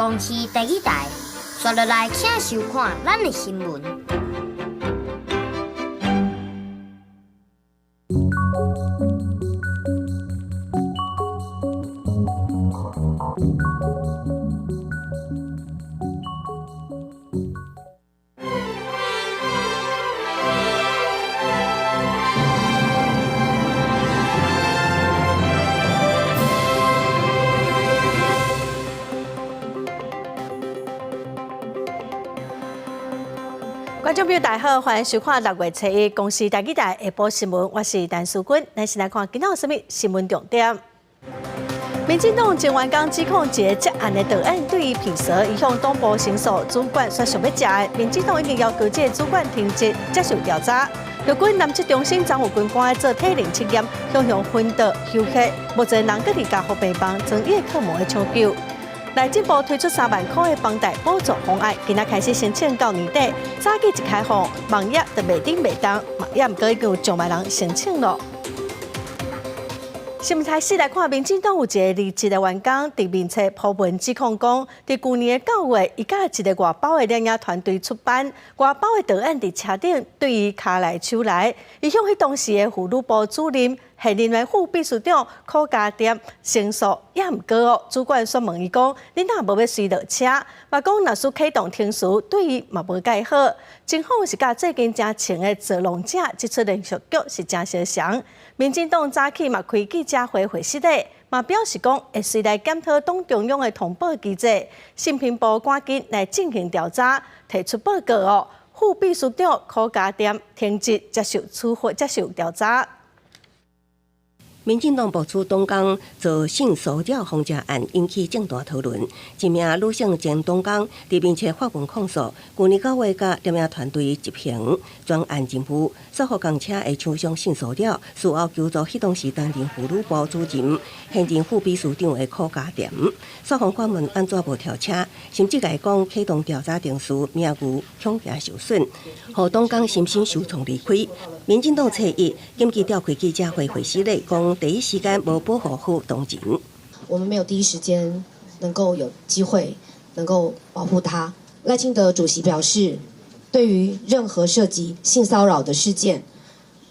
公司第一台，刷落来请收看咱的新闻。观众朋友，大家好，欢迎收看6月7日公视台记台下晡新闻，我是陈淑君。咱先来看今仔有什么新闻重点。民进党前员工指控一个涉案的个案对于骗蛇移向东部刑诉主管说想要吃的，民进党已经要求这个主管停职接受调查。如果南极中心张武军官做体能测验，向昏倒休息，目前人搁伫家福病房争议科目的抢救。内政部推出3万块的房贷补助方案，今仔开始申请到年底，早起一开放，网页就袂顶袂当，网页毋过已经有2万人申请了。新闻台4来看，民进党有一个离职的员工，伫面册铺文指控讲，伫去年的9月，伊甲一个外包的摄影团队出版，外包的档案伫车顶对伊卡来手来，伊向迄当时的妇女部主任。现任的副秘书长柯家店申诉也毋过哦，主管却问伊讲：“你若无要随落车，嘛讲若是启动停驶，对伊嘛无介好。”政府是甲最近真情的造浪者即出连续剧是真相像。民进党早起嘛开记者会会室内，嘛表示讲会随来检讨党中央的通报机制，信评部赶紧来进行调查，提出报告哦。副秘书长柯家店停职接受处罚接受调查。民进党爆出党工做性骚扰轰炸案，引起正大讨论。一名女性前党工伫面册发文控诉，去年9月甲摄影团队执行专案任务，稍后公车会抢上性骚扰，事后求助迄当时担任妇女部主任、现任副秘书长的柯家店。稍后官问安怎无跳车，甚至甲伊讲启动调查定序，名誉恐吓受损，互党工心身受创离开。民进党7日紧急召开记者会会室内讲。第一时间无保护好同情，我们没有第一时间能够有机会能够保护他。赖清德主席表示，对于任何涉及性骚扰的事件，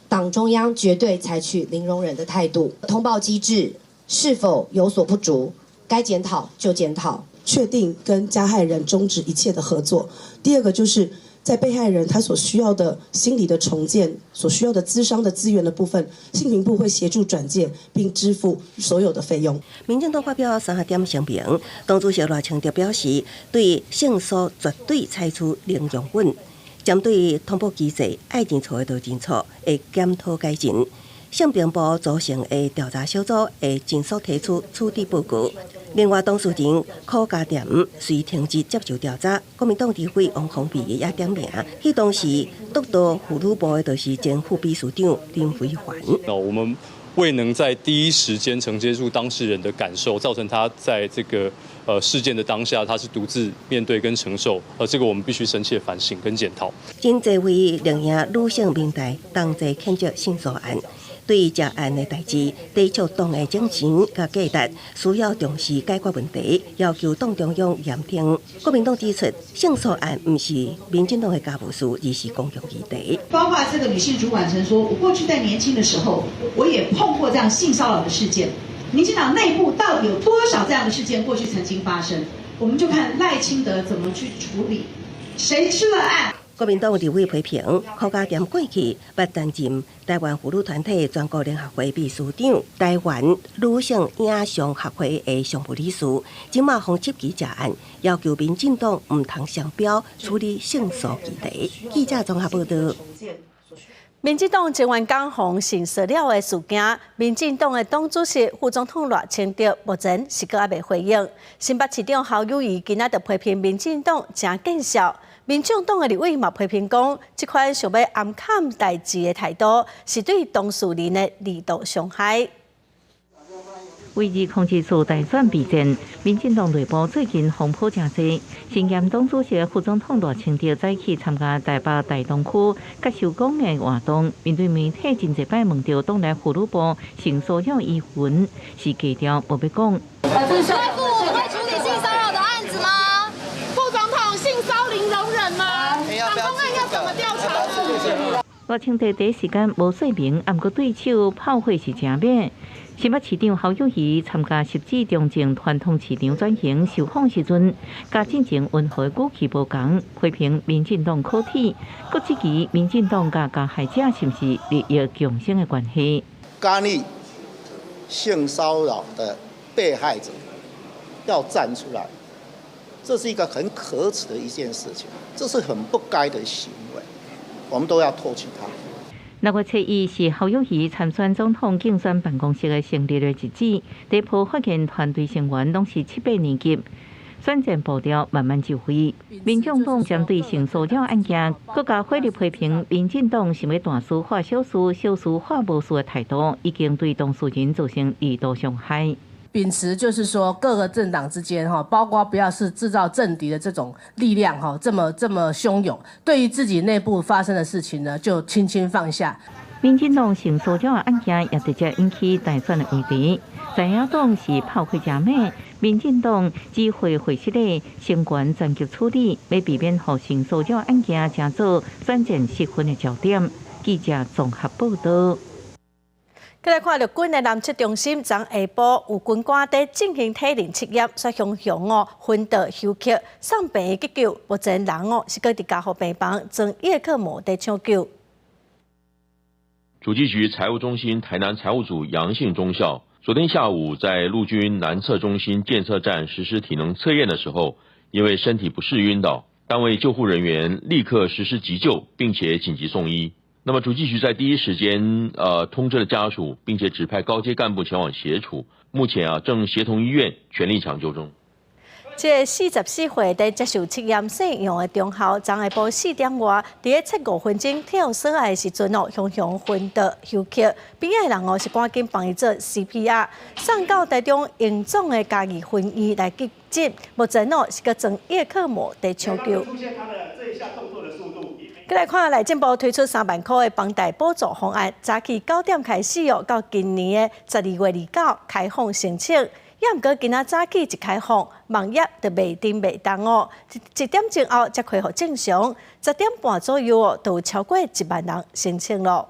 党中央绝对采取零容忍的态度。通报机制是否有所不足，该检讨就检讨，确定跟加害人终止一切的合作。第二个就是在被害人他所需要的心理的重建、所需要的咨商的资源的部分，信评部会协助转介并支付所有的费用。民进党发表3点声明，党主席赖清德表示，对性骚绝对采取零容忍，针对通报机制爱认错的就认错，会检讨改进。性平部组成的调查小组会尽速提出处理报告。另外，当事人柯家店虽停职接受调查，国民党立委王宏碧也点名，迄当时督导妇女部的就是前副秘书长林飞环。我们未能在第一时间承接住当事人的感受，造成他在这个事件的当下，他是独自面对跟承受，这个我们必须深切反省跟检讨。真侪位两名女性民代同齐谴责性骚案。对于这案的代志，提出党的精神甲价值，需要重视解决问题，要求党中央严听。国民党指出，性骚案不是民进党的家务事，而是公共议题。包括这个女性主管曾说，我过去在年轻的时候，我也碰过这样性骚扰的事件。民进党内部到底有多少这样的事件过去曾经发生？我们就看赖清德怎么去处理，谁吃了案。国民党立委批评柯家店过去捌担任台湾妇女团体全国联合会秘书长、台湾女性影像协会的常务理事，今嘛封7期这案，要求民进党唔通双标处理性骚议题。记者综合报道。民进党前员工红性塑料的事件，民进党的党主席、副总统赖清德目前是阁还未回应。新北市长侯友宜今仔就批评民进党真见笑。民众党的立委嘛批评讲，这款想要暗砍代志的态度，是对当事人的二度伤害。为日控制处大选备战，民进党内部最近风波真多。新任党主席、副总统赖清德早起参加台北大东区甲寿光的活动，面对媒体真侪摆问到党内妇女部性骚扰疑云，是低调无要讲。会处理性骚扰的案子吗？赖清德第一时间无说明，毋过对手炮火是正面。新北市长侯友宜参加十指中正传统市场转型受访时阵，甲进前温和语气无同，批评民进党可体，搁质疑民进党甲加害者是毋是利益共生的关系。干预性骚扰的被害者要站出来，这是一个很可耻的一件事情，这是很不该的行为，我们都要唾弃他。6月7日是侯友宜参选总统竞选办公室的成立的日子，第一波发现团队成员拢是7、8年级，选战步调慢慢就位。民众党针对性骚扰案件，更加火力批评民进党想要大事化小事、小事化无事的态度，已经对当事人造成二度伤害。秉持就是说各个政党之间包括不要是制造政敌的这种力量这么汹涌，对于自己内部发生的事情呢，就轻轻放下。民进党性骚扰案件也直接引起大选的话题。在野党是炮火正猛，民进党指挥会室内相关残局处理，要避免让性骚扰案件成做选战失分的焦点。记者综合报道。再来看，陆军的南侧中心昨下晡有军官在进行体能测验，所雄昏倒休克，送病急救，目前人是搁伫家护病房，正叶克膜在抢救。主计局财务中心台南财务组杨姓中校，昨天下午在陆军南侧中心检测站实施体能测验的时候，因为身体不适晕倒，单位救护人员立刻实施急救，并且紧急送医。那么主计局在第一时间通知了家属，并且指派高阶干部前往协助。目前正协同医院全力抢救中。这44岁在接受测验试用的中校，昨下晡4点外，伫咧75分钟跳所爱的时阵雄昏倒休克，边仔人是赶紧帮伊做 CPR， 送到台中荣总的嘉义分医来急诊，目前是个正叶克膜在抢救。再来看，内政部推出3万块的房贷补助方案，早起9点开始到今年的12月29开放申请。也毋过今仔早起一开放，网页就袂登袂动1点钟后才恢复正常，10点半左右就有超过1万人申请了。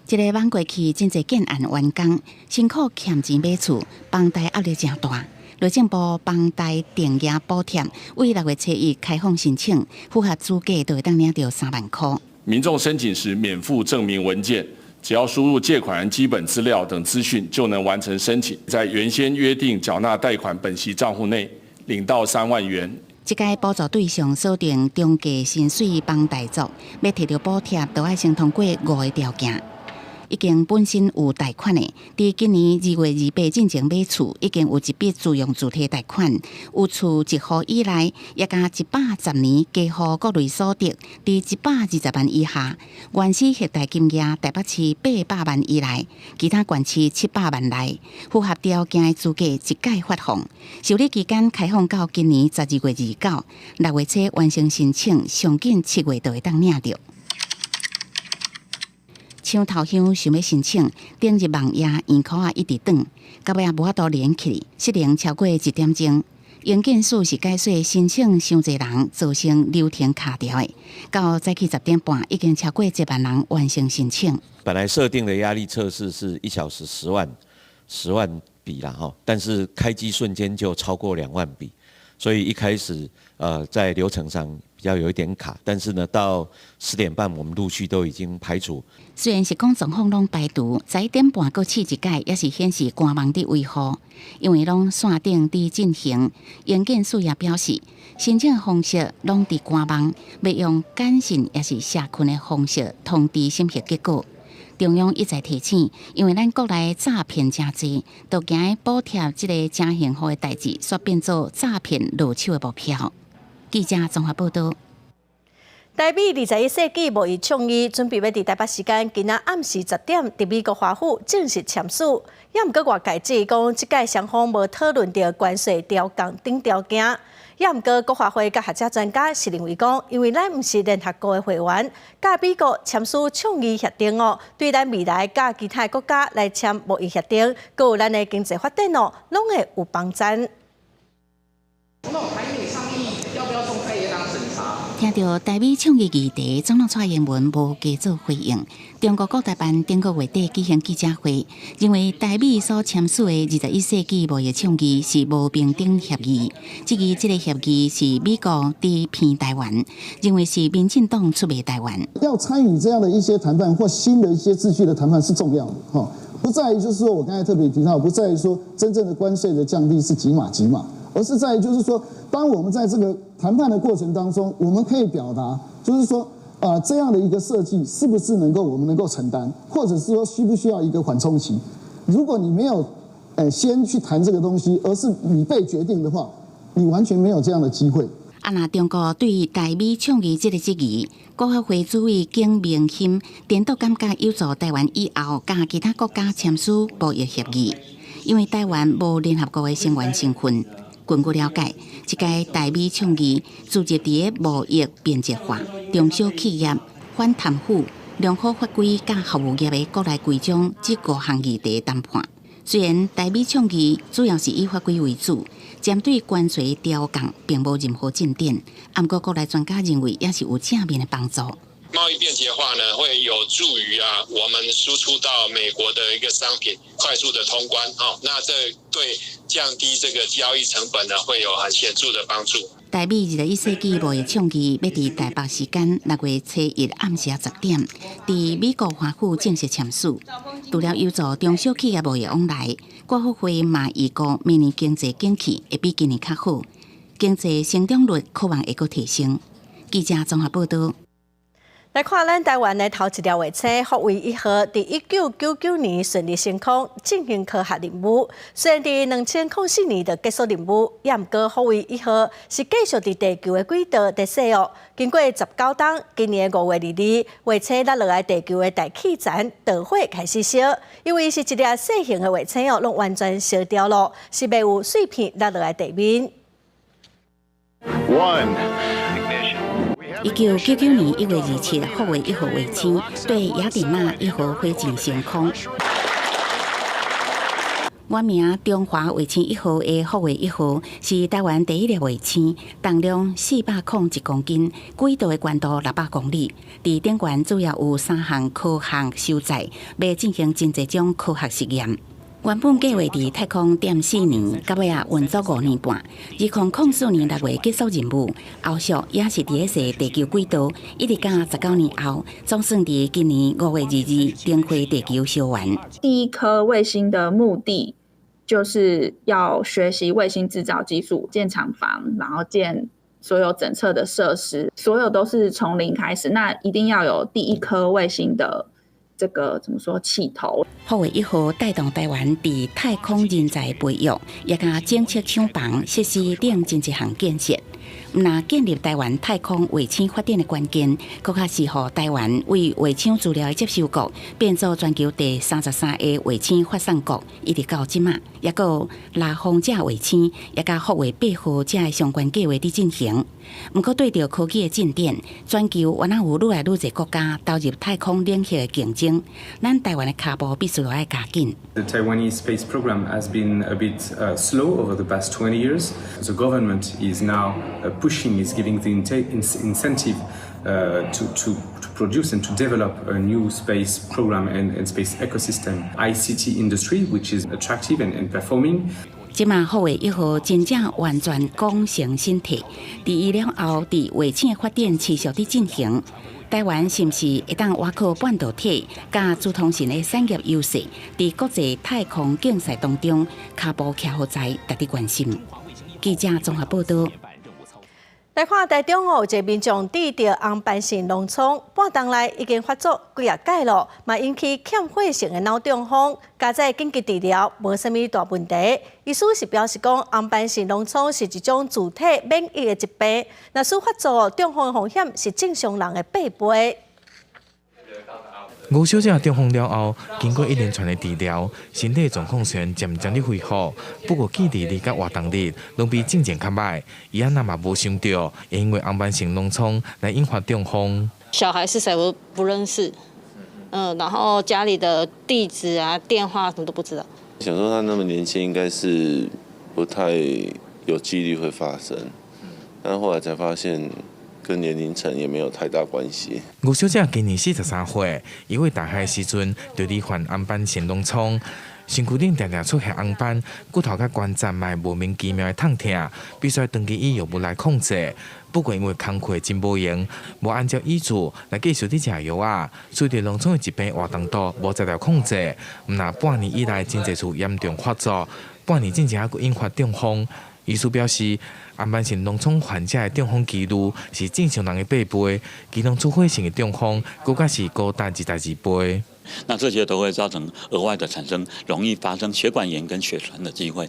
一个晚过去，真侪建案完工，辛苦欠钱买厝，房贷压力真大。内政部房贷定额补贴为6月7日开放申请，符合资格就会当领到3万块。民众申请时免附证明文件，只要输入借款人基本资料等资讯，就能完成申请。在原先约定缴纳贷款本息账户内领到3万元。这个补助对象锁定中价薪水房贷族，要摕到补贴，就要先通过5个条件。已经本身有贷款的，伫今年2月28进前买厝，已经有一笔自用主体贷款，有厝1户以内，也加110年加户各类所得，伫120万以下，原始核贷金额台北市800万以内，其他县市700万内，符合条件的资格一概发放。受理期间开放到今年12月29，6月7完成申請，上緊7月就會當領到。搶頭香想要申請，登入網頁驗口一直等，到尾無法度連起，失靈超過1點鐘。營建署是解說申請傷濟人，造成流程卡條的。到早起10點半，已經超過1萬人完成申請。本來設定的壓力測試是1小時10萬筆啦，但是開機瞬間就超過2萬筆，所以一開始在流程上比較有一點卡，但是呢，到10點半我們陸續都已經排除。雖然是講狀況攏排除，在1點半過試一屆，也是顯示官網的維護，因為攏線頂佇進行。營建署也表示，申請方式攏佇官網，要用簡訊也是社群的方式通知審核結果。中央一再提醒，因為咱國內詐騙真濟，就驚補貼這個真幸福的代誌，煞變做詐騙落手的目標。記者綜合報道。台美21世紀貿易倡議準備要伫台北時間今仔暗時10點，伫美國華府正式簽署。也毋過外界質疑講，即屆雙方無討論到關稅調降等條件。也毋過國發會甲學者專家是認為講，因為咱毋是聯合國的會員，甲美國簽署倡議協定對咱未來甲其他國家來簽貿易協定，佮有咱的經濟發展攏會有幫助。那台美商議要不要公開也當審查？听到台美倡议议题，总统蔡英文无加做回应。中国国台办顶个月底举行记者会，认为台美所签署的21世纪贸易倡议是无平等协议，质疑这个协议是美国在骗台湾，认为是民进党出卖台湾。要参与这样的一些谈判或新的一些秩序的谈判是重要的哈，不在于就是说我刚才特别提到，不在于说真正的关税的降低是几码几码，而是在于就是说，当我们在这个谈判的过程当中，我们可以表达，就是说。这样的一个设计是不是我们能够承担，或者是说需不需要一个缓冲期？如果你没有先去谈这个东西，而是你被决定的话，你完全没有这样的机会。那中国对台美倡议这个质疑，国发会主委景明鑫颠倒感觉有助台湾以后甲其他国家签署贸易协议，因为台湾无联合国的成员身份。根据了解，这届台美倡议注入伫个贸易便捷化、中小企业、反贪腐、良好法规甲服务业的国内规章这5项议题谈判。虽然台美倡议主要是以法规为主，针对关税调降并无任何进展，不过国内专家认为也是有正面的帮助。贸易便捷化呢，会有助于我们输出到美国的一个商品快速的通关，那这对降低这个交易成本呢，会有很显著的帮助。台美21世纪贸易倡议要伫台北时间6月7日暗时10点，伫美国华府正式签署。除了有助中小企业贸易往来，国发会嘛预估明年经济景气会比今年较好，经济成长率可望会阁提升。记者综合报道。来看咱台湾的头一条卫星福卫1号，伫1999年顺利升空进行科学任务。虽然伫2004年就结束任务，也毋过福卫1号是继续伫地球的轨道在驶哦。经过19天，今年5月2日，卫星落来地球的大气层导火开始烧，因为是一粒小型的卫星哦，拢完全烧掉了，是袂有碎片落来地面。1999年1月27日，福卫1号卫星对雅典娜1号火箭升空。原名中华卫星1号的福卫1号是台湾第一粒卫星，重量401公斤，轨道的宽度600公里。伫顶悬主要有3项科学收载，要进行真侪种科学实验。原本计划伫太空点4年，到尾运作5年半。2004年6月结束任务，后续也是伫个地球轨道，一直到19年后，总算伫今年5月2日登回地球烧完。第一颗卫星的目的就是要学习卫星制造技术，建厂房，然后建所有检测的设施，所有都是从零开始。那一定要有第一颗卫星的这个怎么说起头。福卫1号带动台湾伫太空人才培育，也甲政策抢房设施等真一项建设。那建立台湾太空卫星发展的关键，更加是让台湾为卫星资料的接收国变做全球第33个卫星发送国，一直到即马，也有拉风者卫星，也甲福卫8号这的相关计划伫进行。不过对着科技的进展，全球原来有愈来愈多国家投入太空领域的竞争，咱台湾的脚步必须要加紧。The Taiwanese space program has been a bit slow over the past 20 years. The government is now pushing, is giving the incentive to produce and to develop a new space program and space ecosystem, ICT industry, which is attractive and performing. 即马福卫1号真正完全功成身退，伫伊了后，伫卫星的发展持续伫进行。台湾是毋是会当挖靠半导体、甲资通讯的产业优势，伫国际太空竞赛当中脚步徛好在，值得关心。记者综合报道。来看台中有一个民众遇到红斑性脓疮，半冬来已经发作几啊届了，嘛引起欠血性的脑中风，加在紧急治疗无啥物大问题。医师是表示讲，红斑性脓疮是一种自体免疫的疾病，若是发作中风风险是正常人的8倍。吴小姐中风了后，经过一连串的治疗，身体状况虽然渐渐的恢复，不过记忆力甲活动力拢比之前较歹。伊安那嘛无想到，会因为红斑性脓疮来引发中风。小孩是谁我不认识，然后家里的地址啊、电话什么都不知道。想说他那么年轻，应该是不太有几率会发生，但后来才发现，跟年龄层也没有太大关系。吴小姐今年43岁，伊为大汉时阵就罹患红斑性脓疮。身躯顶常常出现红斑，骨头甲关节嘛莫名其妙的痛痛，必须长期以药物来控制。不过因为工课真无用，无按照医嘱来继续伫食药啊，随着脓疮的疾病活动度无得到控制，毋那半年以来真侪处严重发作，半年之前还佫引发中风。医师表示，红斑性脓疮患者的中风几率是正常人的8倍，其中出血性的中风更加是高达22倍。那这些都会造成额外的产生容易发生血管炎跟血栓的机会。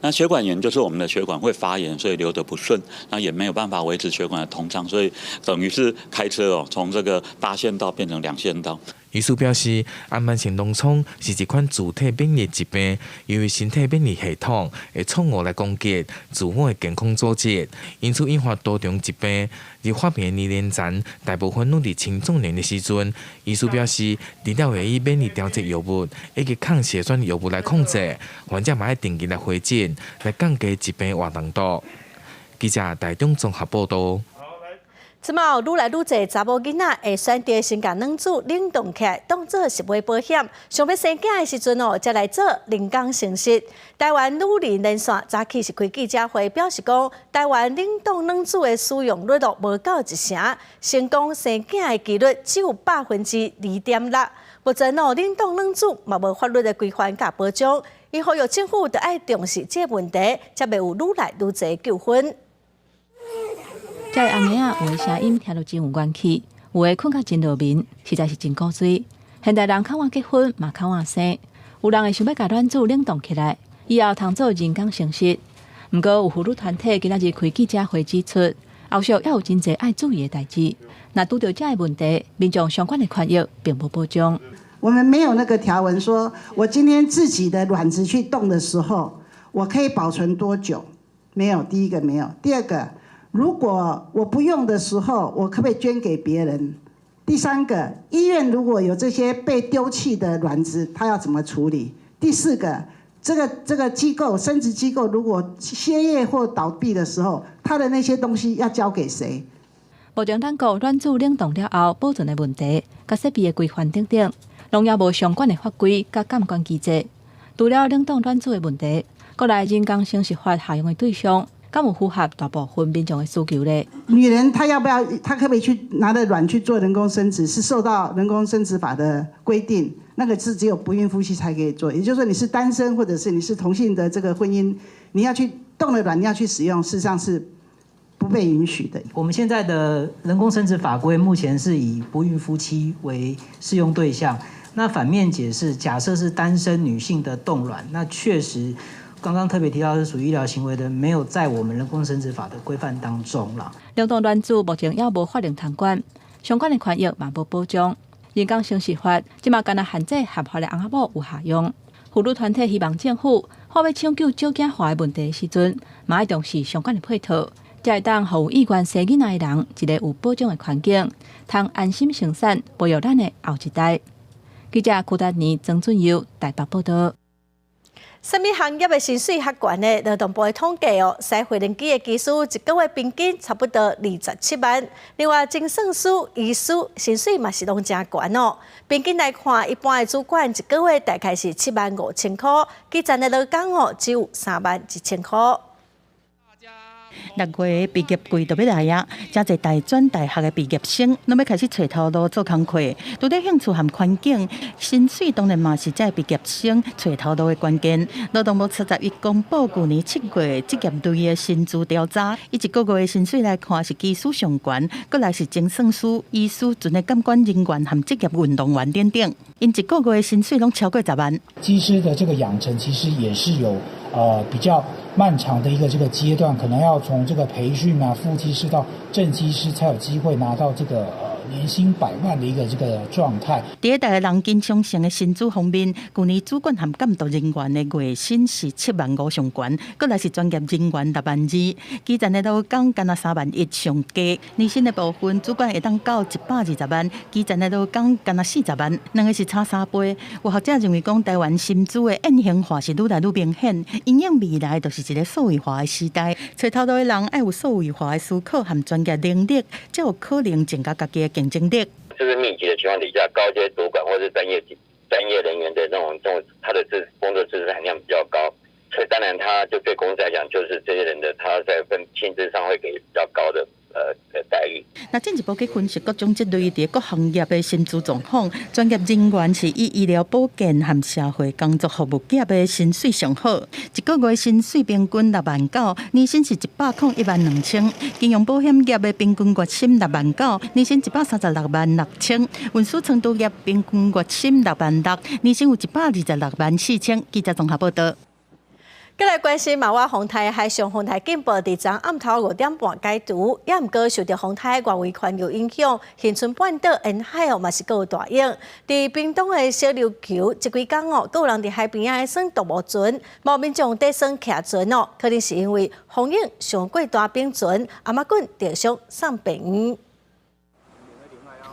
那血管炎就是我们的血管会发炎，所以流得不顺，那也没有办法维持血管的通畅，所以等于是开车从这个8线道变成2线道。医师表示，红斑性脓疮是一款自体免疫疾病，由于身体免疫系统会错误来攻击自我的健康组织，因此引发多重疾病。而发病的年龄层大部分拢伫青壮年的时阵。医师表示，除了会以免疫调节药物以及抗血栓药物来控制，患者嘛要定期来回诊，来降低疾病活动度。记者台中综合报道。即卖愈来愈侪查某囡仔会选择先甲卵子冷冻起来，当做是买保险。想要生囝的时阵才来做人工生殖。台湾女人连线早起是开记者会，表示讲，台湾冷冻卵子的使用率无到1成，成功生囝的几率只有2.6%。目前冷冻卵子嘛无法律的规范甲保障，因呼吁政府着爱重视这个问题，才袂有愈来愈侪纠纷。这个红娘有的声音听到真有元气，有的困较真落眠，实在是真古锥。现代人渴望结婚，嘛渴望生，有人会想要把卵子冷冻起来，以后通做人工生殖。不过有妇女团体今仔日开记者会指出，后续还有真侪爱注意的代志。那拄到这个问题，民众相关的权益并不保障。我们没有那个条文说，我今天自己的卵子去冻的时候，我可以保存多久？没有，第一个没有。第二个，如果我不用的时候，我可不可以捐给别人？第三个，医院如果有这些被丢弃的卵子，他要怎么处理？第四个，这个机构生殖机构如果歇业或倒闭的时候，他的那些东西要交给谁？目前咱国卵子冷冻了后保存的问题，甲设备的规范等等，拢也无相关的法规甲监管机制。除了冷冻卵子的问题，国内人工生殖法下用的对象，敢有符合大部分民众的需求呢？女人她要不要？她可不可以去拿着卵去做人工生殖？是受到人工生殖法的规定，那个是只有不孕夫妻才可以做。也就是说，你是单身或者是你是同性的这个婚姻，你要去冻了卵，你要去使用，事实上是不被允许的。我们现在的人工生殖法规目前是以不孕夫妻为适用对象。那反面解释，假设是单身女性的冻卵，那确实刚刚特别提到是属于医疗行为的，没有在我们人工生殖法的规范当中啦。冷冻卵子目前也无法令通管，相关的权益嘛无保障。人工生殖法即嘛干那限制合法的翁仔某有下用。妇女团体希望政府或要抢救少囝化的问题的时阵，嘛要重视相关的配套，才会当互有意愿生囡仔的人一个有保障的环境，通安心生产，培育咱的后一代。记者邱达年、曾俊佑台北报道。什么行业的薪水较悬呢？劳动部的统计使回轮机的技师一个月平均差不多27万。另外，精算师、医师薪水嘛是拢真悬哦。平均来看，一般的主管一个月大概是75000块，基层的劳工只有31000块。6月毕业季就要来啊，真侪大专大学的毕业生，拢要开始找头路做工课。除了兴趣和环境，薪水当然嘛是这毕业生找头路的关键。劳动部31公布去年7月职业队的薪资调查，以一个月的薪水来看是技术上悬，过来是精算师、医师、准的监管人员和职业运动员等等，因一个月的薪水拢超过10万。技师的这个养成其实也是有比较漫长的一个这个阶段，可能要从这个培训啊、副技师到正技师才有机会拿到这个年薪100万的一个这个状态。第一代人经常性的薪资方面，去年主管和监督人员的月薪是7万5上悬，过来是专业人员6万2，基层的劳工干那3万1上低。年薪的部分，主管会当到120万，基层的劳工干那40万，两个是差3倍。有学者认为讲，台湾薪资的隐形化是愈来愈明显，因应未来就是一个数位化的时代，找头路的人要有数位化的思考和专业能力，才有可能增加家己的竞争力。就是密集的情况底下，高阶主管或是专业人员的那种他的工作知识含量比较高，所以当然他就对公司来讲，就是这些人的他在薪资上会给比较高的待遇。那进一步去分析各种这类的各行业的薪资状况，专业人员是以医疗保健和社会工作服务业的薪水上好，一个月薪水平均6万9，年薪是101万2千；金融保险业的平均月薪6万9，年薪136万6千；运输程度业平均月薪6万6，年薪有126万4千。记者综合报道。再来关心马湾风台海上风台警报，伫昨暗头5点半解除，也毋过受到风台外围环流影响，恒春半岛沿海嘛是有大影。伫屏东的小琉球，这几天有人伫海边仔耍独木船，无民众在耍骑船可能是因为风影上过大冰船，阿妈棍跌伤送病院。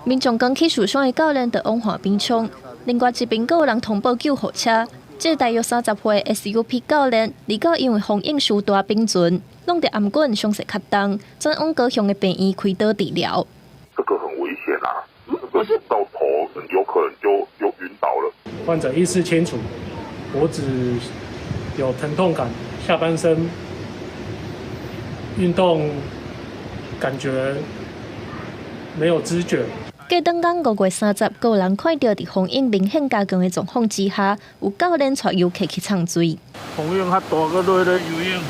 民众讲起受伤的教练，就往河边冲，另外一边有人通报救护车。这大约30岁 SUP 教练，离到因为风影受大冰船，弄得颔管伤势较重，转往高雄的病院开刀治疗。这个很危险啊！这个到头有可能就晕倒了。患者意识清楚，脖子有疼痛感，下半身运动感觉没有知觉。过当天5月30，有人看到伫风影明显加强的状况之下，有教练带游客去唱水。风影较大，个落咧游泳，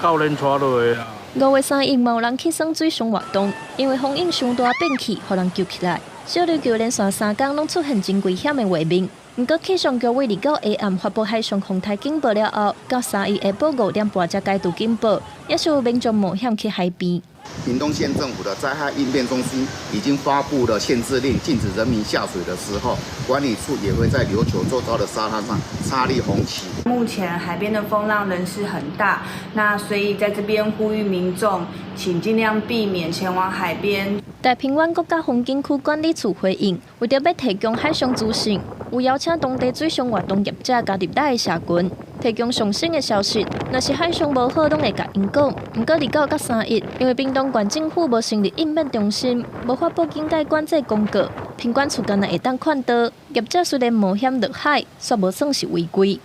教练带落的啊。5月3日，有人去耍水上活动，因为风影上大变起，互人救起来。小琉球连续3天拢出现真危险的画面。不过气象局为2到下暗发布海上风台警报了后，到3日下晡5点半才解除警报，也是有民众冒险去海边。屏东县政府的灾害应变中心已经发布了限制令，禁止人民下水的时候，管理处也会在琉球周遭的沙滩上插立红旗。目前海边的风浪仍是很大，那所以在这边呼吁民众，请尽量避免前往海边。大平湾国家风景区管理处回应，为着要提供海上资讯，有邀请当地水上活动业者加入内的社群，提供上新的消息。若是海上无好，拢会甲因讲。不过2到3日，因为屏东县政府无成立应变中心，无发布警戒管制公告，品管处干那会当看到业者虽然冒险落海，却无算是违规。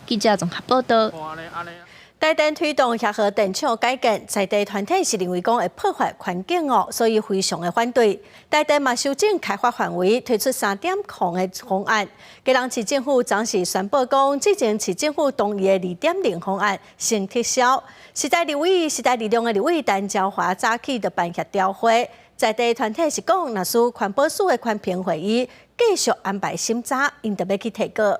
记者综合报道。台电推动协和电厂改建，在地团体是认为讲会破坏环境所以非常的反对。台电嘛修正开发范围，推出3点控的方案。基隆市政府昨时宣布讲，之前市政府同意的2.0方案先撤销。时代立委、时代力量的立委陈椒华早起就办协调会，在地团体是讲，若是环保署的环评会议继续安排审查，因就要去提告。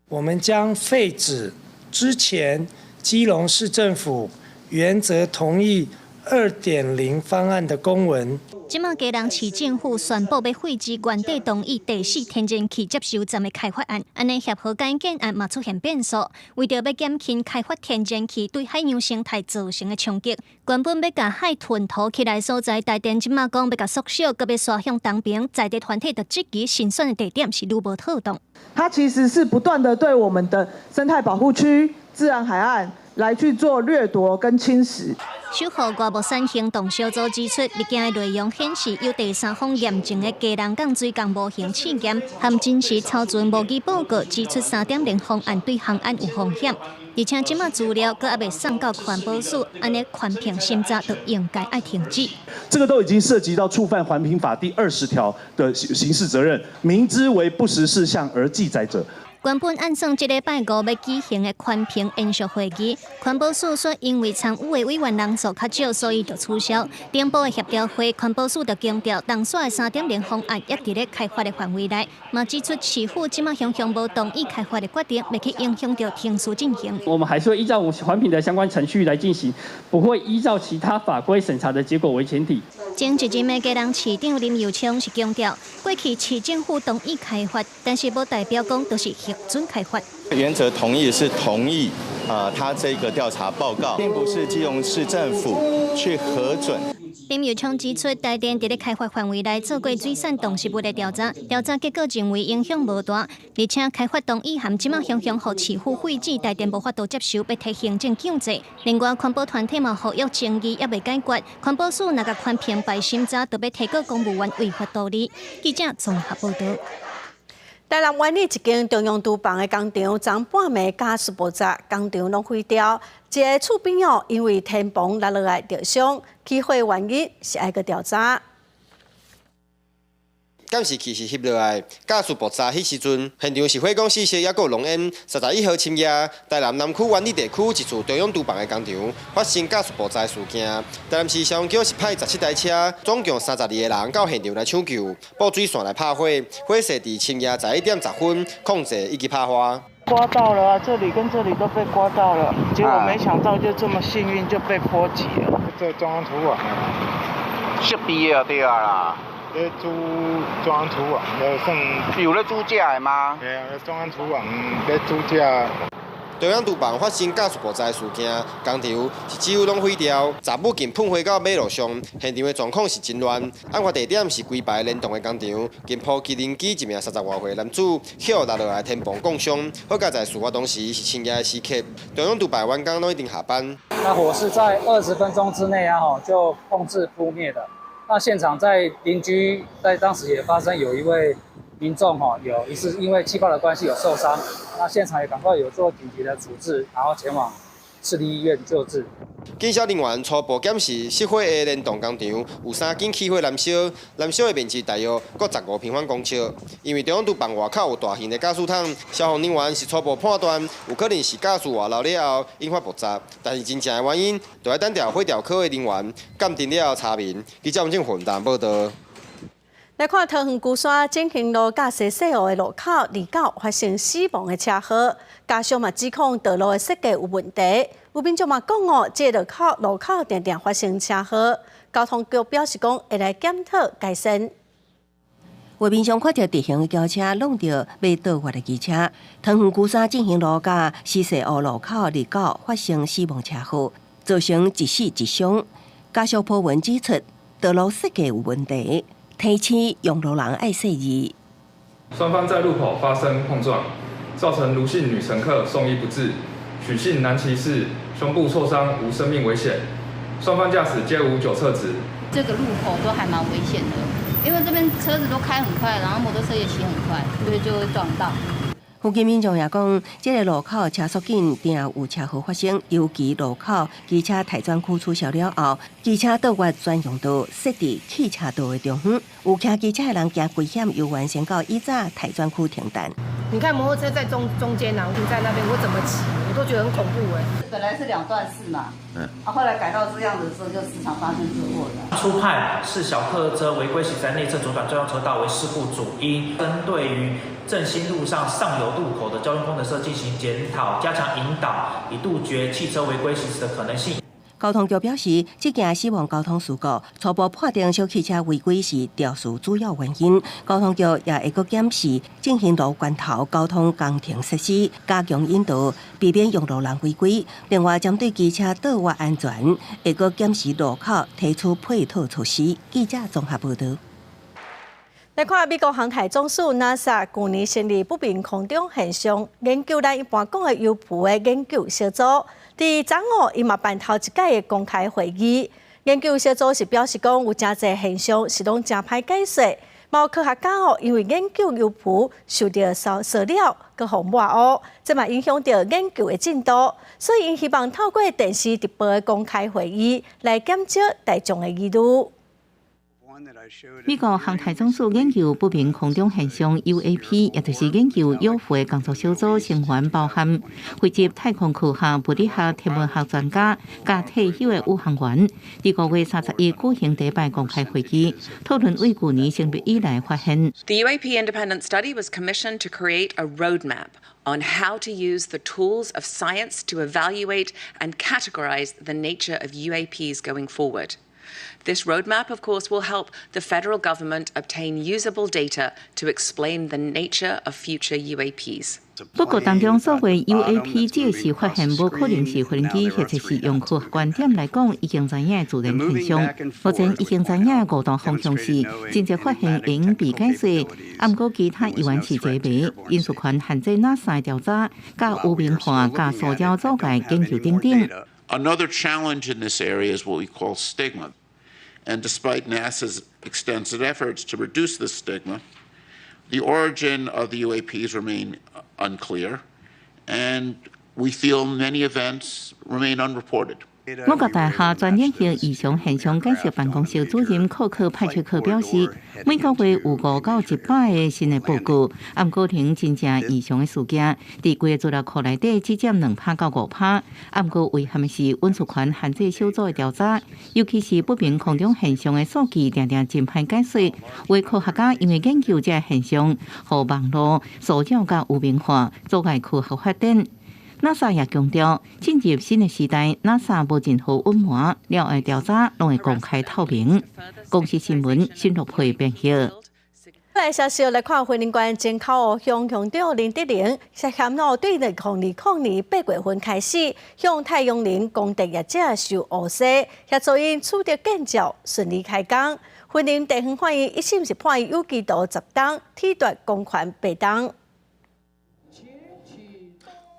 我们将废止之前基隆市政府原则同意2.0方案的公文。即马基隆市政府宣布要废止原地同意第4天然气接收站的开发案，安尼协和改建案嘛出现变数。为着要减轻开发天然气对海洋生态造成的冲击，原本要甲海吞吐起来所在，台电即马讲要甲缩小，搁要刷向东边，在地团体的积极新选的地点是愈无妥当。它其实是不断的对我们的生态保护区、自然海岸来去做掠夺跟侵蚀。守护外木山行动小组指出，物件的内容显示有第三方验证的基隆港水港模型试验，含真实超准模拟报告指出3.0方案对航安有风险，而且即马资料阁还未送到环保署，安尼环评审查就应该要停止。这个都已经涉及到触犯环评法第20条的刑事责任，明知为不实事项而记载者。原本按算这礼拜五要举行的宽屏延续会议，环保署说因为参与的委员人数较少，所以就取消。顶部的协调会，环保署就强调，当选的3.0方案也伫咧开发的范围内，嘛指出市府即马向无同意开发的决定，未去影响到庭事进行。我们还是会依照环评的相关程序来进行，不会依照其他法规审查的结果为前提。前一任的嘉南市长林佑昌是强调，过去市政府同意开发，但是无代表讲都是核准开发。原则同意是同意，他这个调查报告，并不是基隆市政府去核准。林佑昌指出，台电伫咧开发范围内做过水产动植物的调查，调查结果认为影响无大，而且开发同意函即马向互市府废止，台电无法度接受，要提行政强制。另外，环保团体嘛合约争议也未解决，环保署若甲宽屏排审查，就要提告公务员违法道理。记者综合报道。台南湾里一间中央厨房的工厂，昨半暝加速爆炸，工厂拢毁掉。一个厝边因为天棚落来着伤，起火原因是爱个调查。监视器是翕落来，加速爆炸迄时阵，现场是火光四射，也有浓烟。31号深夜，台南南区湾里地区一处中央厨房的工厂发生加速爆炸事件。台南市消防局是派17台车，总共32个人到现场来抢救，布水线来拍火，火势伫深夜11点10分控制以及拍花。刮到了啊，这里跟这里都被刮到了，结果没想到就这么幸运就被波及了。这中央厨房啊，设备啊对啊啦。咧煮中央厨房，有咧煮食的吗？对啊，中央厨房咧煮食。中央厨房发生加速爆炸事件，工厂是几乎拢毁掉，杂物竟喷火到马路上，现场的状况是真乱。案发地点是规排联动的工厂，经破机轮机一名30外岁男子跳落来天棚重伤。好在在事发当时是深夜的时刻，中央厨房员工都已经下班。那火是在20分钟之内就控制扑灭的。那现场在邻居在当时也发生有一位民众有疑似因为气爆的关系有受伤，那现场也赶快有做紧急的处置，然后前往市立医院救治。警消人员初步检视失火的联动工厂有3件起火燃烧，燃烧的面积大约各15平方公尺。因为中央厨房外口有大型的加速桶，消防人员是初步判断有可能是加速外漏了后引发爆炸，但是真正的原因，就要等调火调科的人员鉴定了后查明。记者王正混蛋报道。来看桃园龟山进行路驾驶西湖的路口离岛发生死亡的车祸，家属嘛指控道路的设计有问题。有民众嘛讲这路口常常发生车祸，交通局表示讲会来检讨改善。画面上看到直行的轿车弄到要倒滑的机车，桃园龟山进行路甲西湖路口离岛发生死亡车祸，造成一死一伤。家属普文指出，道路设计有问题。提醒用路人爱细意。双方在路口发生碰撞，造成卢姓女乘客送医不治，许姓男骑士胸部挫伤，无生命危险。双方驾驶皆无酒测值。这个路口都还蛮危险的，因为这边车子都开很快，然后摩托车也骑很快，所以就会撞到。附近民众也讲，这个路口车速紧，定有车祸发生。尤其路口机车台专区取消了后，机车倒弯专用道设伫汽车道的中央，有骑机车的人惊危险，又原先到以早台专区停单。你看摩托车在中间然后停在那边，我怎么骑？我都觉得很恐怖哎。本来是2段式嘛，后来改到这样的时候，就时常发生车祸的。初判是小客车违规驶在内侧左转专用车道为事故主因，针对于正兴路上上游路口的交通工程设进行检讨，加强引导，以杜绝汽车违规行驶的可能性。交通局表示，这件死亡交通事故初步判定小汽车违规是肇事主要原因。交通局也会阁检视进行路关头交通工程设施，加强引导，避免用路人违规。另外，针对机车倒滑安全，会阁检视路口提出配套措施。记者综合报道。来看美国航太总署 NASA 去年成立不明空中现象研究咱一般讲的 UFO 的研究小组。伫昨午，伊嘛办头一届的公开会议。研究小组是表示讲，有真侪现象是拢真歹解释，嘛有科学家因为研究 UFO 受到塑料佮互抹污，这嘛影响到研究的进度。所以，因希望透过电视直播的公开会议来减少大众的疑虑。美国航太总署研究不明空中现象 UAP， 也就是研究有会工作小组成员包含汇集太空库下物理学、天文学专家、加退休的宇航员。在5月31日举行第一摆公开会议，讨论为去年成立以来发现。The UAP independent study was commissioned to create a roadmap on how to use the tools of science to evaluate and categorize the nature of UAPs going forward. This roadmap, of course, will help the federal government obtain usable data to explain the nature of future UAPs. 不过，当中所谓 UAP 这是发现无可能是无人机或者是用科学观点来讲已经知影的自然现象。目前已经知影5大方向是真正发现应被解释，不过其他依然是解谜，因素权限制 NASA 调查、甲污名化、甲塑胶阻碍研究等等。Another challenge in this area is what we call stigma. And despite NASA's extensive efforts to reduce this stigma, the origin of the UAPs remain unclear, and we feel many events remain unreported. 我国大学专业性异常现象解释办公室主任寇克派切克表示，每个月有5到100个新的报告，不过停真正异常的事件，在规个资料库内底只占2%到5%。不过遗憾的是，运输权限制小组的调查，尤其是不明空中现象的数据，常常真歹解释。为科学家因为研究这现象，和网络、塑胶甲污名化，阻碍科学发展。NASA 也强调，进入新的时代 ，NASA 无任何隐瞒，了后调查拢会公开透明。公司新闻新录配编写。来消息来看，惠宁县真口乡乡长林德玲，涉嫌对2020年8月份开始，向太阳能工地业者收乌西，协助因取得建造顺利开工。惠宁地方法院一审是判有期徒10档，褫夺公权8档。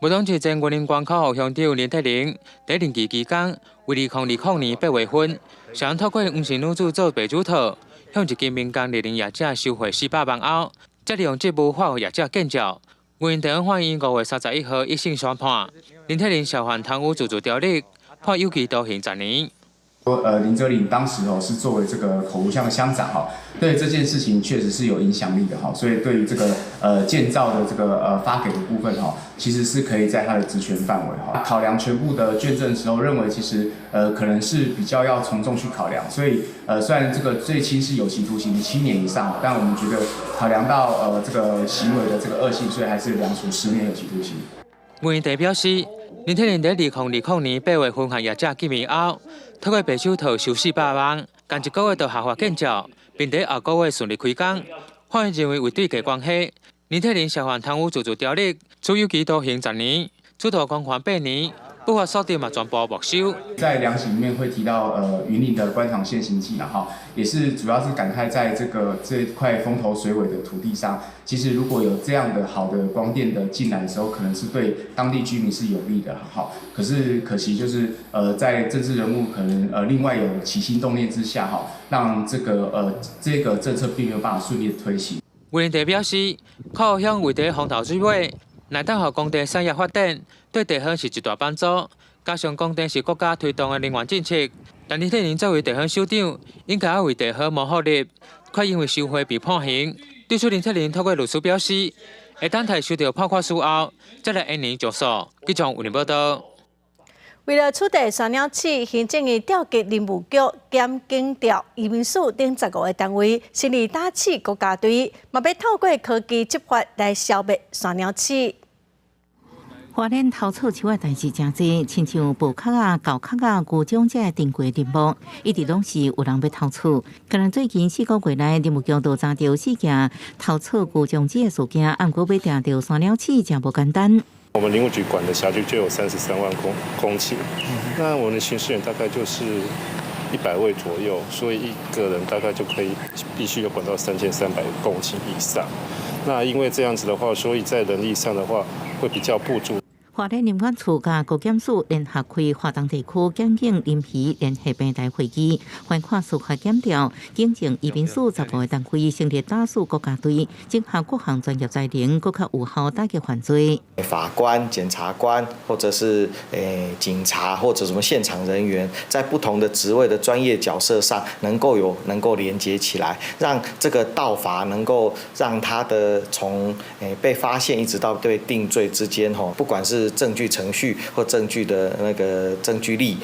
不同期前云林关口乡长林德玲在任期期间，为2020年8月份，想透过黄姓女子做白主套，向一间民间热能业者收回400万后，再利用职务发予业者建造。云林地方法院5月31号一审宣判，林德玲涉嫌贪污自助条例，判有期徒刑10年。林哲霖当时是作为这个口湖乡的乡长对这件事情确实是有影响力的所以对于这个建造的这个发给的部分其实是可以在他的职权范围考量全部的卷证的时候，认为其实可能是比较要从重去考量，所以虽然这个最轻是有期徒刑7年以上，但我们觉得考量到这个行为的这个恶性，所以还是量处10年有期徒刑。原地表示，林德玲在2020年8月份向业者见面后，透过白手套收400万，近1个月就下发建造，并在后个月顺利开工。法院认为为对价关系，林德玲涉嫌贪污自助条例，处有期徒刑10年，褫夺公权8年。不法所得嘛，全部没收。在量刑里面会提到云林的官场现行记也是主要是感慨在这块风头水尾的土地上，其实如果有这样的好的光电的进来的时候，可能是对当地居民是有利的可是可惜就是在政治人物可能另外有起心动念之下让这个政策并没有办法顺利的推行。云林地表示，靠向为地风头水尾，乃当予工地产业发展。对地方是一大帮助，加上工地是国家推动的能源政策，但林德玲作为地方首长，应该要为地方谋福利，却因为收贿被判刑。对此，林德玲透过律师表示，会等待收到判决书后，再来按年上诉。记者为您报道。为了取缔山鸟鼠，行政院调集林务局兼警调、移民署等15个单位，成立打鼠国家队，嘛要透过科技执法来消灭山鸟鼠。花莲偷错树的代志真多，亲像捕壳狗壳牛种这个定规任务，一直拢是有人要偷错。可能最近4个月内，林务局都查到4件偷错牛种这个事件，不过要抓到山鸟鼠真不简单。我们林务局管的辖区就有33万公顷，那我们的巡视员大概就是100位左右，所以一个人大概就必须要管到3300公顷以上。那因为这样子的话，所以在人力上的话会比较不足。花莲林管处甲高检署联合开华东地区检警临时联合平台会议，翻看司法检调、警政移民署10个单位成立打诉国家队，整合各项专业才能，更较有效打击犯罪。法官、检察官，或者是警察，或者什么现场人员，在不同的职位的专业角色上，能够连接起来，让这个盗伐能够让他的从被发现一直到被定罪之间，不管是证据程序或证据的那个证据力，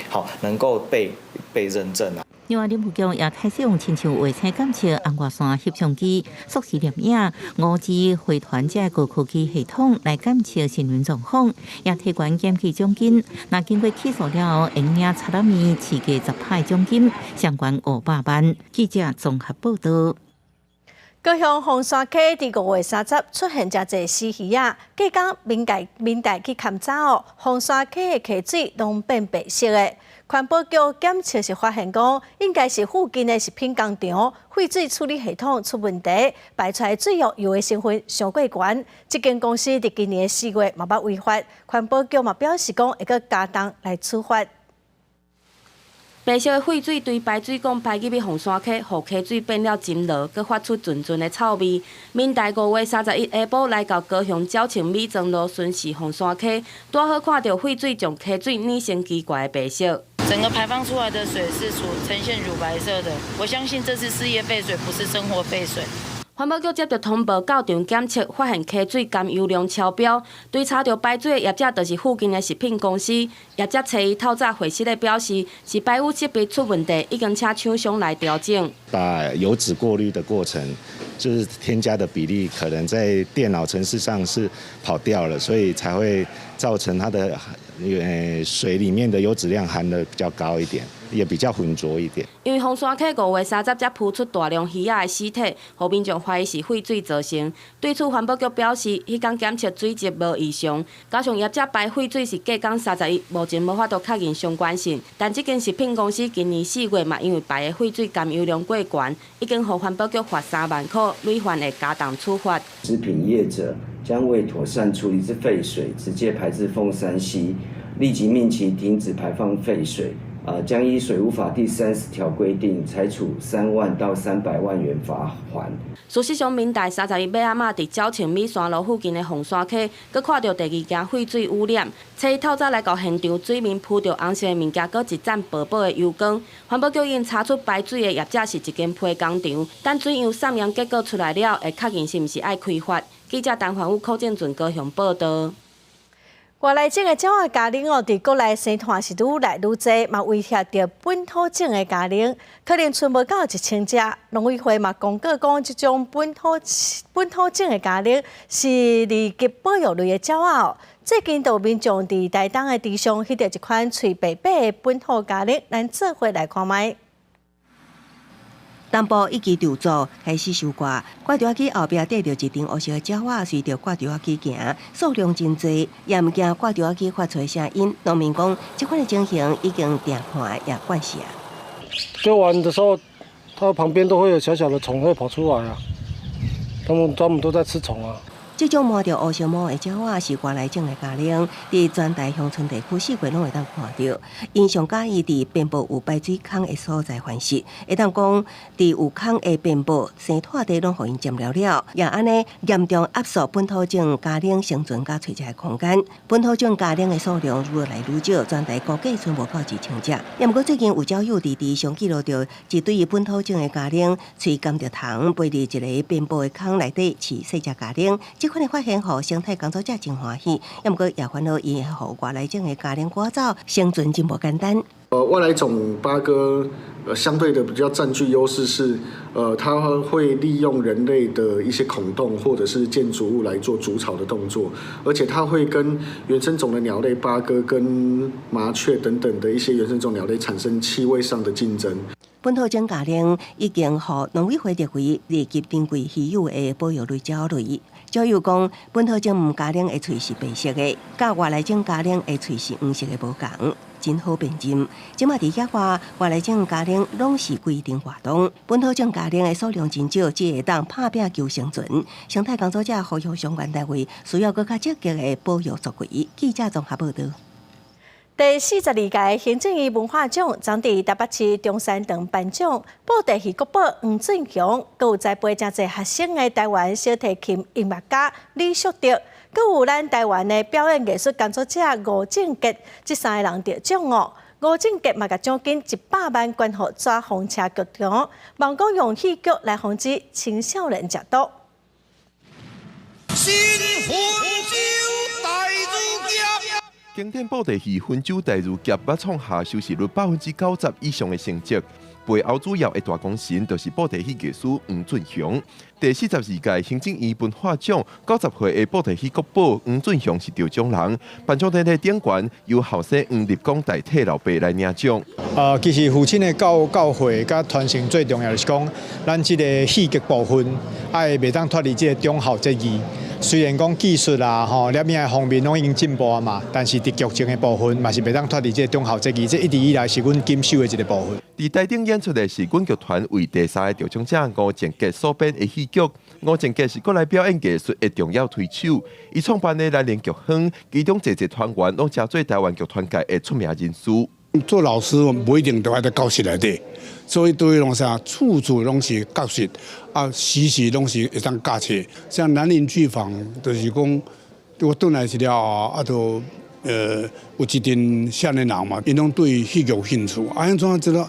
能够被认证啊。另外，林副局也开始用亲像卫星监测、红外线摄像机、缩时摄影、5G 回传这高科技系统来监测新闻状况，也提悬检举奖金。那经过起诉了后，应领查拉米市价10派奖金，相关500万。记者综合报道。高雄凤山溪伫5月30出现真侪死鱼仔，隔天民代去勘查凤山溪的溪水拢变白色的。环保局检测时发现讲，应该是附近的食品工厂废水处理系统出问题，排出来水域油的成分上过悬。这间公司伫今年4月嘛捌违法，环保局嘛表示讲会搁加重来处罚。白色的废水对排水管排入去凤山溪，互溪水变了真落，佮发出阵阵的臭味。民代5月31下晡来到高雄沼庆美庄路巡视凤山溪，拄好看到废水将溪水染成奇怪的白色。整个排放出来的水是呈现乳白色的，我相信这是事业废水，不是生活废水。环保局接到通报到场检测，发现溪水含油量超标。对查到排水的业者，就是附近的食品公司。业者找伊透早回息的表示，是排污设备出问题，已经请厂商来调整。把油脂过滤的过程，就是添加的比例可能在电脑程式上是跑掉了，所以才会造成它的水里面的油脂量含的比较高一点，也比较浑浊一点。因为凤山溪5月30才扑出大量鱼仔的尸体，互民众怀疑是废水造成。对此，环保局表示，迄天检测水质无异常，加上业者排废水是隔天31，目前无法度确认相关性。但这间食品公司今年4月嘛，因为排的废水含油量过悬，已经互环保局罚3万块，累犯会加重处罚。食品业者将未妥善处理之废水直接排至凤山溪，立即命其停止排放废水。将依水务法第30条规定，裁处3万到300万元罚锾。事实上，民代31尾仔伫沼庆美山路附近的凤山溪，佮看到第2件废水污染。初一透早来到现场，水面铺着红色的物件，佮一盏薄薄的油光。环保局已查出排水的业者是一间批工厂，等水样检验结果出来了，会确认是毋是爱开发。记者陈环宇、柯正俊高雄报道。外来种的鸟仔家庭伫国内生团是愈来愈多，嘛威胁着本土种的家庭，可能剩无到1000只。农委会嘛公告讲，即种本土种的家庭是二级保育类的鸟仔。最近有民众伫台东的地上翕到一款喙白白的本土家庭，咱做伙来看卖。南部一支稻作开始收割，挂稻机后壁缀着一顶黑色的鸟仔，随着挂稻机行，数量真多，也毋惊挂稻机发出的声音。农民讲，这款的情形已经定看也惯习啊。割完的时候，它旁边都会有小小的虫会跑出来啊，它们专门都在吃虫啊。这种摸着乌小毛的鸟仔是外来种的家庭，伫全台乡村地区4月拢会当看到。因上喜意伫边部有排水孔的所在繁殖，会当讲伫有孔的边部生态地拢互因占了，也安尼严重压缩本土种家庭生存甲找食的空间。本土种家庭的数量愈来愈少，全台估计剩无到1000只。也毋过最近有鸟友伫上记录到一对本土种的家庭，喙含着虫飞入一个边部的孔内底饲细只家庭。这款的发现，互生态工作者真欢喜，也毋过也烦恼伊互外来种的家庭赶走，生存真无简单。外来种八哥相对的比较占据优势是，它会利用人类的一些孔洞或者是建筑物来做筑巢的动作，而且它会跟原生种的鸟类八哥跟麻雀等等的一些原生种鸟类产生气味上的竞争。本土种家庭已经互农委会列为列级珍贵稀有的保育类鸟类。鸟友讲，本土种家庭的喙是白色的，甲外来种家庭的喙是黄色的无同。真好辨认。即马伫野外，外来种家庭拢是规定活动，本土种家庭的数量真少，只会当拍拼求生存。生态工作者呼吁相关单位需要更加积极的保育作为。记者综合报道。第42届行政院文化奖将伫台北市中山堂颁奖，布袋戏国宝黄俊雄，佮有栽培真侪学生的台湾小提琴音乐家李淑德，佮有咱台湾的表演艺术工作者吴正杰，这三个人得奖哦。吴正杰嘛，甲奖金100万捐予抓风车剧团，望讲用戏剧来防止青少年食毒。经典布袋戏《分酒带入夹》捌创下收视率90%以上的成绩。背后主要的大功臣就是布袋戏艺师黄俊雄。第42届行政院文化奖90岁的布袋戏国宝黄俊雄是得奖人。颁奖典礼顶悬由后生黄立功代替老爸来领奖。其实父亲的教诲甲传承最重要的是讲，咱这个戏剧部分爱袂当脱离这个忠孝节义。虽然讲技术啦、摄影的方面拢已经进步啊嘛，但是伫剧情的部分嘛是袂当脱离这个忠孝节义，这一直以来是阮坚守的一个部分。伫台顶演出的是阮剧团为第3个得奖者吴正杰所编的戏剧。吴正杰是国内表演艺术的重要推手，伊创办的兰陵剧坊，其中侪团员拢真做台湾剧团界的出名人士。做老师不一定都爱在教室内底，所以对拢啥处处拢是教室，时时拢是会当教册。像兰陵剧坊，就是讲我转来是了后，有一群少年人嘛，因拢对戏剧有兴趣，安怎知道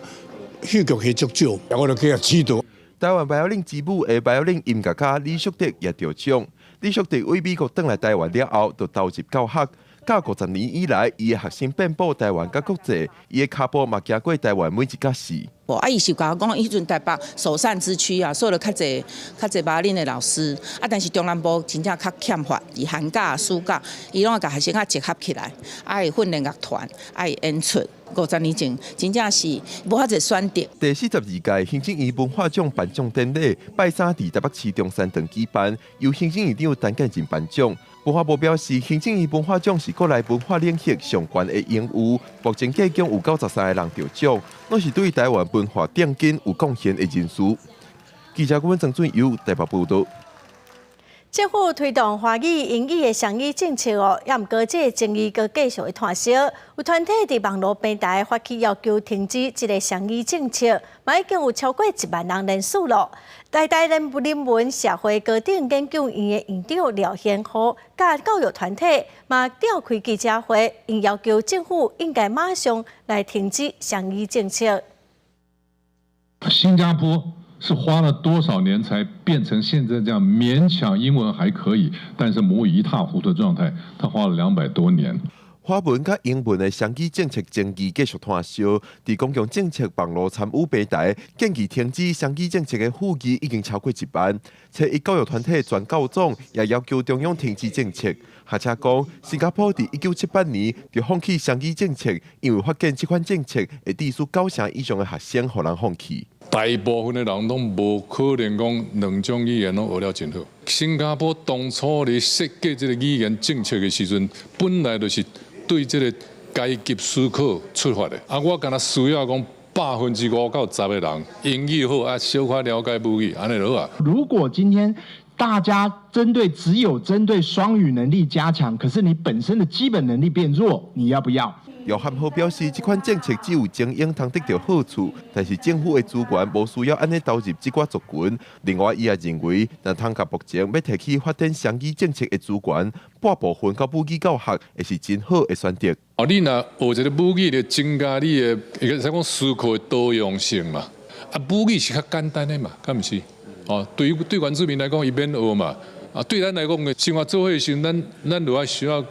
戏剧系足少，我就去指导。台湾白领之母的白领音乐家李淑德也得奖。李淑德为美国返来台湾了后，就投入教学。教50年以来，伊的学生遍布台湾甲国际，伊的脚步嘛行过台湾每一个市。伊是甲我讲，迄阵台北首善之区啊，所以较侪白领的老师，但是中南部真正较欠缺，以寒假、暑假，伊拢会甲学生结合起来，会训练乐团，会演出。50年前，真正是无法子选择。第42届行政院文化奖颁奖典礼，拜三伫台北市中山堂举办，由行政院长陈建仁颁奖。文化部表示，行政院文化奖是国内文化领域上悬的荣誉，目前计共有93个人得奖，拢是对台湾文化顶根有贡献的人士。记者郭文郑准由台北报道。政府推动华语、英语的双语政策哦，也毋过这个争议阁继续的炭烧。有团体伫网络平台发起要求停止这个双语政策，嘛已经有超过1万人人数了。台大人文社会高等研究院的院长廖宪和甲教育团体嘛召开记者会，因要求政府应该马上来停止双语政策。新加坡是花了多少年才变成现在这样勉强英文还可以，但是母语一塌糊涂的状态？他花了200多年。华文甲英文的双语政策争议继续炭烧，伫公共政策网络参与平台建议停止双语政策的呼吁已经超过1万。且一教育团体全教总也要求中央停止政策。学者讲，新加坡伫1978年就放弃双语政策，因为发现这款政策会致使9成以上的学生互人放弃。大部分的人拢无可能讲2种语言拢学了真好。新加坡当初咧设计这个语言政策的时阵，本来就是对这个阶级思考出发的。我敢若需要讲5%到10%的人英语好，小可了解母语，安尼就好啊。如果今天大家只有针对双语能力加强，可是你本身的基本能力变弱，你要不要？姚汉豪表示，这款政策只有精英通得到好处，但是政府的资源无需要安尼投入这寡族群。另外，伊也认为，若通甲目前要提起发展双语政策的资源，拨部分到母语教学，会是真好的选择。你若学一个母语，就增加你的，应该讲思考的多样性嘛。母语是较简单的嘛，敢毋是？对原住民来讲，伊免学嘛。对咱来讲嘅生活做伙时，咱就需要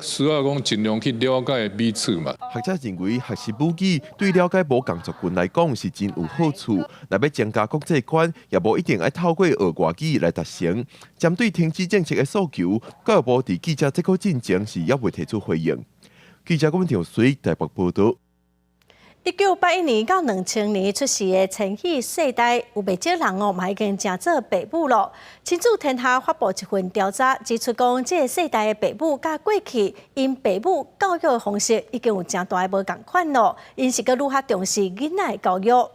讲尽量去了解彼此嘛。学者认为，学习母语对了解无共族群来讲是真有好处。若要增加国际观，也无一定要透过学外语来达成。针对停止政策的诉求，教育部伫记者这个进程是也未提出回应。记者郭文条随台北报道。1981年到2000年出世的千禧世代，有不少人嘛已经成做爸母了。亲子天下发布一份调查，指出讲，这个世代的爸母甲过去因爸母教育的方式已经有真大的无共款咯，因是搁愈较重视囡仔的教育。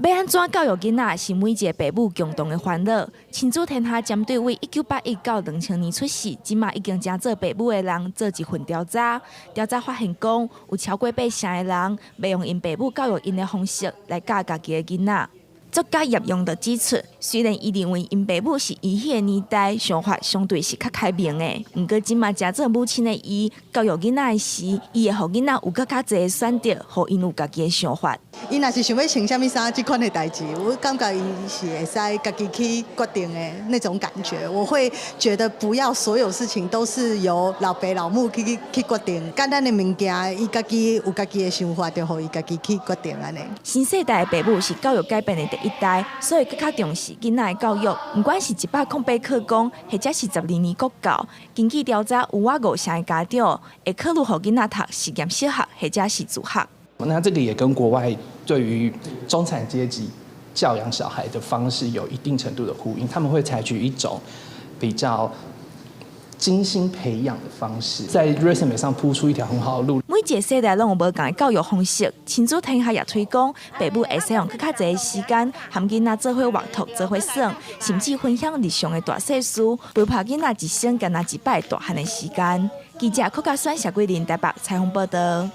要安怎教育囡仔，是每一个爸母共同的烦恼。亲子天下针对为1981到2000年出世，即马已经成做爸母的人做一份调查。调查发现讲，有超过8成的人要用因爸母教育因的方式来教家己的囡仔。作家叶用就指出，虽然伊认为因爸母是伊迄个年代想法相对是较开明的，毋过即马成做母亲的伊教育囡仔的时，伊会互囡仔有更较侪的选择，互因有家己的想法。伊若是想要穿啥物衫这款的代志，我感觉伊是会使家己去决定的那种感觉。我会觉得不要所有事情都是由老爸老母去决定，简单的物件，伊家己有家己的想法，就互伊家己去决定安尼。新世代的爸母是教育改变的第一代，所以更较重视囡仔的教育，不管是108课纲，或者是12年国教。根据调查，有5成的家长会考虑互囡仔读实验小学或者是自学。那这个也跟国外对于中产阶级教养小孩的方式有一定程度的呼应，他们会采取一种比较精心培养的方式，在 resume 上铺出一条很好的路。每一个世代拢有无同的教育方式，亲子天下也推广，爸母会使用更较侪的时间，和囡仔做伙阅读、做伙耍，甚至分享日常的大小事，陪伴囡仔一生干那一摆大汉的时间。记者柯嘉轩、谢桂林台北采访报道。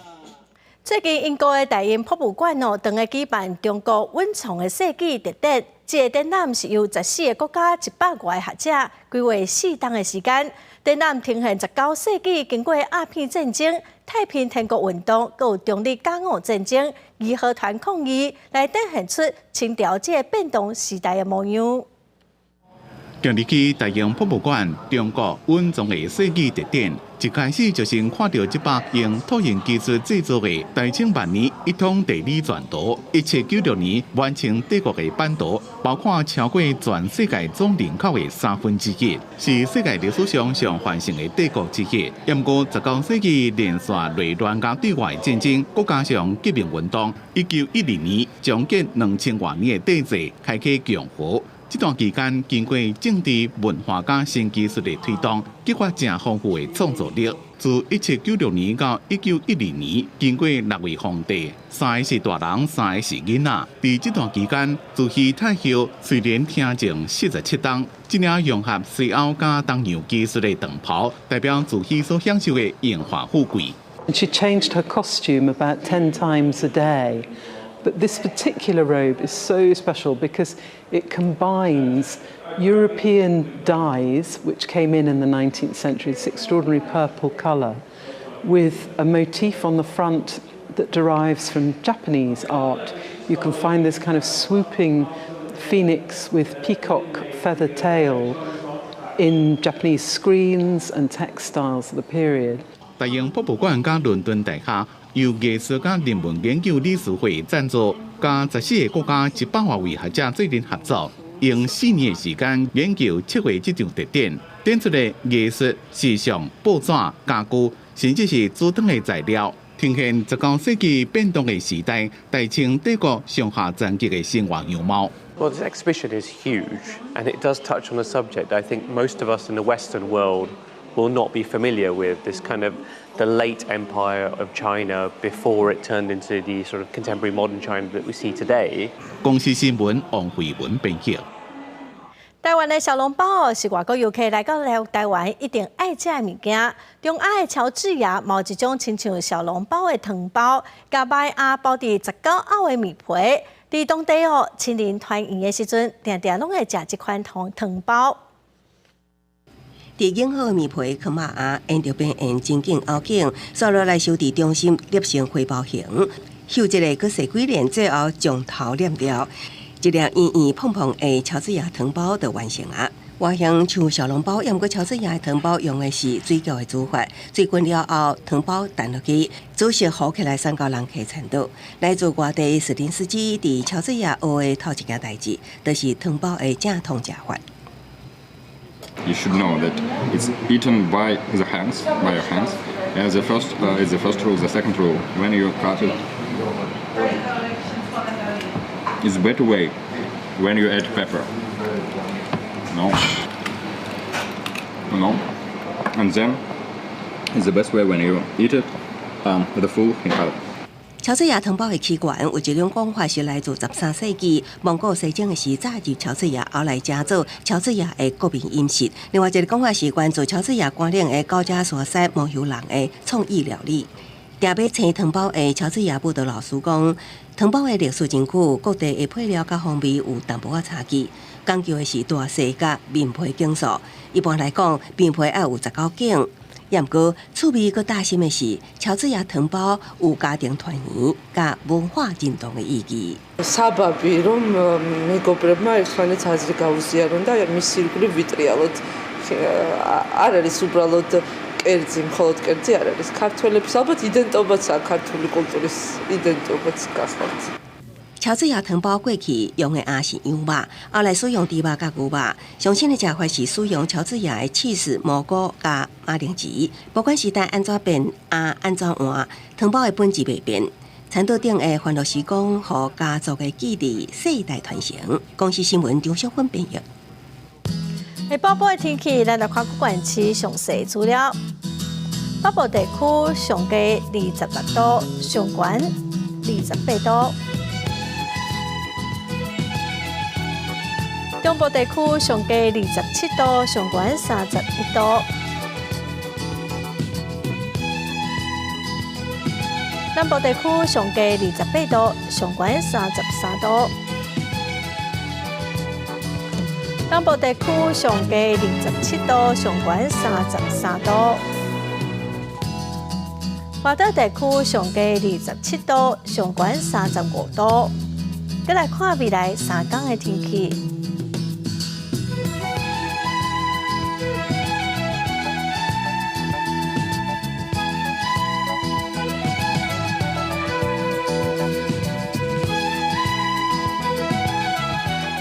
最近，英国的大英博物馆正在举办中国温床的世纪特展。这个展览是由14个国家100多个学者规划4天的时间。展览呈现19世纪经过鸦片战争、太平天国运动，还有中日甲午战争、义和团抗议，来展现出清朝这个变动时代的模样。今日去大英博物馆中国温床的世纪特展，一开始就先看到这把用凸形技术制作的大清晚年一通地理全图，1796年完成帝国的版图，包括超过全世界总人口的1/3，是世界历史上上繁盛的帝国之一。不过，19世纪连续内乱加对外战争，国家上革命运动，1910年终结2000多年的帝制，开启共和。这段期间，经过政治、文化加新技术的推动，激发正丰富的创作力。自1796年到1910年，经过6位皇帝，3个是大人，3个是囡仔。在这段期間，慈禧太后雖然聽政47冬，這領融合西歐加東洋技術的長袍，代表慈禧所享受的榮華富貴。She changed her costume about 10 times a day. But this particular robe is so special because it combines European dyes, which came in the 19th century, this extraordinary purple colour, with a motif on the front that derives from Japanese art. You can find this kind of swooping phoenix with peacock feather tail in Japanese screens and textiles of the period. 大英博物馆加伦敦大學由藝術加人文研究理事會贊助，加14個國家100多位學者做陣合作，用4年的時間研究策劃這場特展，展出的藝術、時尚、報紙、家具，甚至是紙張的材料，呈現19世紀變動的時代，大清帝國上下戰極的生活樣貌。Well, this exhibition is huge, and it does touch on a subject I think most of us in the Western world will not be familiar with, this kind of the late empire of China before it turned into the sort of contemporary modern China that we see today. 公司新聞王慧文編輯。台灣的小籠包是外國遊客來到台灣一定愛食的物件。中亞的喬治亞有一種親像小籠包的湯包，加擺包佇19凹的米皮。在當地親臨團圓的時陣，常常攏會食這款湯包。在用好米皮去肉鸭，沿着邊沿真緊凹頸，收落來收佇中心，捏成花包形，繡一個佫細幾鏈，最後將頭捏掉，一粒圓圓胖胖的喬治亞湯包就完成啊！外形像小籠包，毋過喬治亞的湯包用的是水餃的煮法，水滾了後，湯包彈落去，煮熟好起來，3到人客程度。來自外地史丁斯基佇喬治亞學的頭一件代志，就是湯包的正統食法。You should know that it's eaten by your hands, The first is the first rule. The second rule, when you cut it, it's a better way when you add pepper. No. And then it's the best way when you eat it with a full inhale. 乔治亚汤包的起源有一种讲法是来自13世纪蒙古西征的时早入乔治亚后来加做乔治亚的国民饮食。另外一个讲法是源自乔治亚官领的高加索西摩尤人的创意料理。定要青汤包的乔治亚布德老师讲，汤包的历史真久，各地的配料甲风味有淡薄仔差距。讲究的是大细甲面皮茎数。一般来讲，面皮要有19茎。也毋过，趣味佮大心的是，乔治亚汤包有家庭团圆、甲文化认同的意义。საბაბი რომ მეგობრებმა ერთმანეთს აზრი გაუზიარონ და მისი ირგვლივ ვიტრიალოთ. არ არის უბრალოდ კერძი, მხოლოდ კერძი არ არის. ქართველების ალბათ იდენტობაც აქვს, ქართული კულტურის იდენტობაც გახლავთ. 乔治亚汤包过去用的也是羊肉，后来使用猪肉甲牛肉。上新的食法是使用乔治亚的起司、蘑菇甲马铃薯。不管时代安怎变，安怎换，汤包的本质袂变。餐桌顶的欢乐时光，和家族的记忆世代传承。公司新闻张淑芬编译。北部的天气，咱来看各县市详细资料。北部地区上低26度，上悬28度。 中部地区上低27度，上悬31度；南部地区上低28度，上悬33度；东部地区上低27度，上悬33度；华岛地区上低27度，上悬35度。再来看未来3天的天气。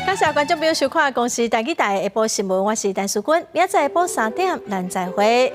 感谢观众朋友收看《公视台语台下晡新闻》，我是陈淑君，明仔载下晡3点，咱再会。